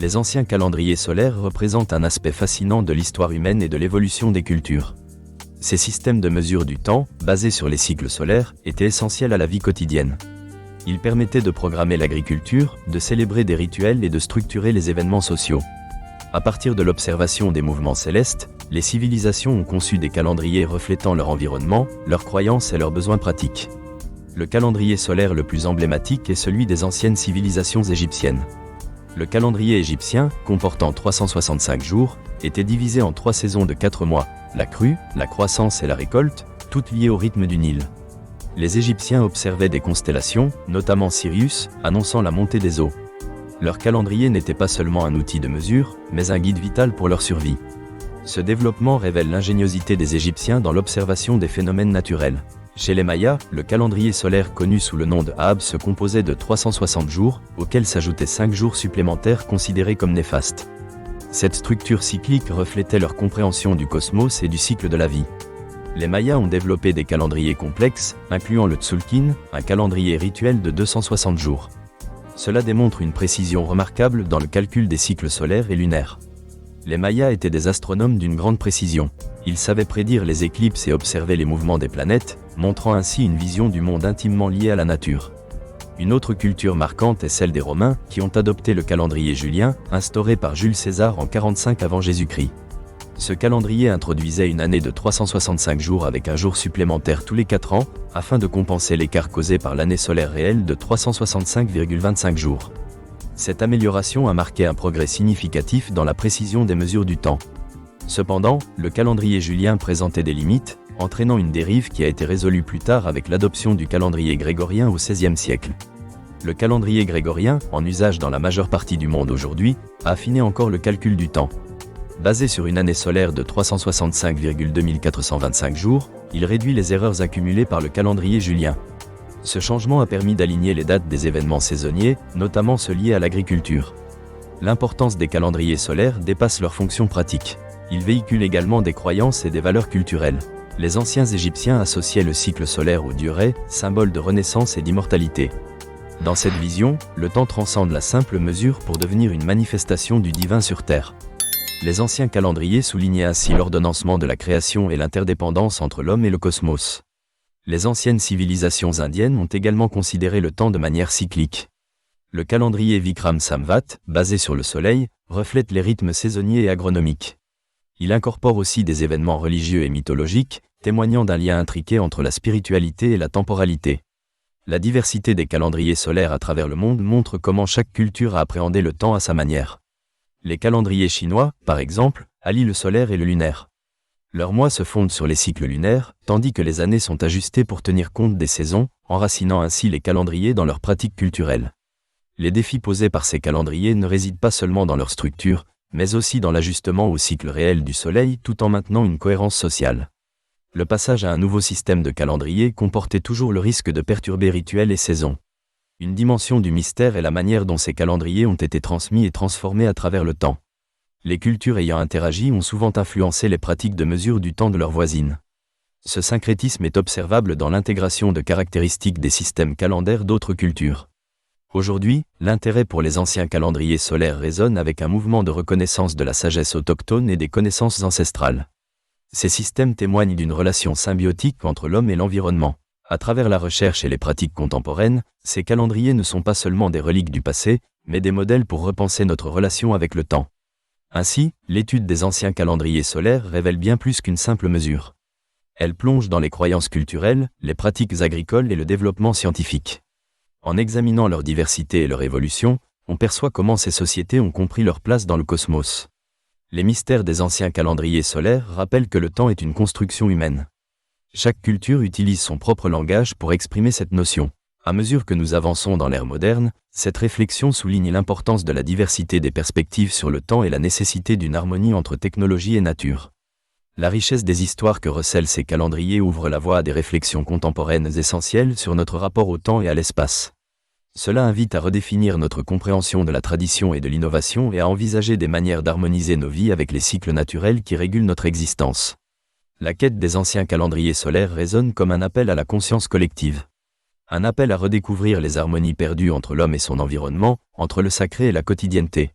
Les anciens calendriers solaires représentent un aspect fascinant de l'histoire humaine et de l'évolution des cultures. Ces systèmes de mesure du temps, basés sur les cycles solaires, étaient essentiels à la vie quotidienne. Ils permettaient de programmer l'agriculture, de célébrer des rituels et de structurer les événements sociaux. À partir de l'observation des mouvements célestes, les civilisations ont conçu des calendriers reflétant leur environnement, leurs croyances et leurs besoins pratiques. Le calendrier solaire le plus emblématique est celui des anciennes civilisations égyptiennes. Le calendrier égyptien, comportant 365 jours, était divisé en 3 saisons de 4 mois, la crue, la croissance et la récolte, toutes liées au rythme du Nil. Les Égyptiens observaient des constellations, notamment Sirius, annonçant la montée des eaux. Leur calendrier n'était pas seulement un outil de mesure, mais un guide vital pour leur survie. Ce développement révèle l'ingéniosité des Égyptiens dans l'observation des phénomènes naturels. Chez les Mayas, le calendrier solaire connu sous le nom de Ahab se composait de 360 jours, auxquels s'ajoutaient 5 jours supplémentaires considérés comme néfastes. Cette structure cyclique reflétait leur compréhension du cosmos et du cycle de la vie. Les Mayas ont développé des calendriers complexes, incluant le Tzolk'in, un calendrier rituel de 260 jours. Cela démontre une précision remarquable dans le calcul des cycles solaires et lunaires. Les Mayas étaient des astronomes d'une grande précision. Ils savaient prédire les éclipses et observer les mouvements des planètes, montrant ainsi une vision du monde intimement liée à la nature. Une autre culture marquante est celle des Romains, qui ont adopté le calendrier julien, instauré par Jules César en 45 avant Jésus-Christ. Ce calendrier introduisait une année de 365 jours avec un jour supplémentaire tous les 4 ans, afin de compenser l'écart causé par l'année solaire réelle de 365,25 jours. Cette amélioration a marqué un progrès significatif dans la précision des mesures du temps. Cependant, le calendrier julien présentait des limites, entraînant une dérive qui a été résolue plus tard avec l'adoption du calendrier grégorien au XVIe siècle. Le calendrier grégorien, en usage dans la majeure partie du monde aujourd'hui, a affiné encore le calcul du temps. Basé sur une année solaire de 365,2425 jours, il réduit les erreurs accumulées par le calendrier julien. Ce changement a permis d'aligner les dates des événements saisonniers, notamment ceux liés à l'agriculture. L'importance des calendriers solaires dépasse leur fonction pratique. Ils véhiculent également des croyances et des valeurs culturelles. Les anciens Égyptiens associaient le cycle solaire aux durées, symbole de renaissance et d'immortalité. Dans cette vision, le temps transcende la simple mesure pour devenir une manifestation du divin sur Terre. Les anciens calendriers soulignaient ainsi l'ordonnancement de la création et l'interdépendance entre l'homme et le cosmos. Les anciennes civilisations indiennes ont également considéré le temps de manière cyclique. Le calendrier Vikram Samvat, basé sur le soleil, reflète les rythmes saisonniers et agronomiques. Il incorpore aussi des événements religieux et mythologiques, témoignant d'un lien intriqué entre la spiritualité et la temporalité. La diversité des calendriers solaires à travers le monde montre comment chaque culture a appréhendé le temps à sa manière. Les calendriers chinois, par exemple, allient le solaire et le lunaire. Leurs mois se fondent sur les cycles lunaires, tandis que les années sont ajustées pour tenir compte des saisons, enracinant ainsi les calendriers dans leurs pratiques culturelles. Les défis posés par ces calendriers ne résident pas seulement dans leur structure, mais aussi dans l'ajustement au cycle réel du Soleil tout en maintenant une cohérence sociale. Le passage à un nouveau système de calendrier comportait toujours le risque de perturber rituels et saisons. Une dimension du mystère est la manière dont ces calendriers ont été transmis et transformés à travers le temps. Les cultures ayant interagi ont souvent influencé les pratiques de mesure du temps de leurs voisines. Ce syncrétisme est observable dans l'intégration de caractéristiques des systèmes calendaires d'autres cultures. Aujourd'hui, l'intérêt pour les anciens calendriers solaires résonne avec un mouvement de reconnaissance de la sagesse autochtone et des connaissances ancestrales. Ces systèmes témoignent d'une relation symbiotique entre l'homme et l'environnement. À travers la recherche et les pratiques contemporaines, ces calendriers ne sont pas seulement des reliques du passé, mais des modèles pour repenser notre relation avec le temps. Ainsi, l'étude des anciens calendriers solaires révèle bien plus qu'une simple mesure. Elle plonge dans les croyances culturelles, les pratiques agricoles et le développement scientifique. En examinant leur diversité et leur évolution, on perçoit comment ces sociétés ont compris leur place dans le cosmos. Les mystères des anciens calendriers solaires rappellent que le temps est une construction humaine. Chaque culture utilise son propre langage pour exprimer cette notion. À mesure que nous avançons dans l'ère moderne, cette réflexion souligne l'importance de la diversité des perspectives sur le temps et la nécessité d'une harmonie entre technologie et nature. La richesse des histoires que recèlent ces calendriers ouvre la voie à des réflexions contemporaines essentielles sur notre rapport au temps et à l'espace. Cela invite à redéfinir notre compréhension de la tradition et de l'innovation et à envisager des manières d'harmoniser nos vies avec les cycles naturels qui régulent notre existence. La quête des anciens calendriers solaires résonne comme un appel à la conscience collective. Un appel à redécouvrir les harmonies perdues entre l'homme et son environnement, entre le sacré et la quotidienneté.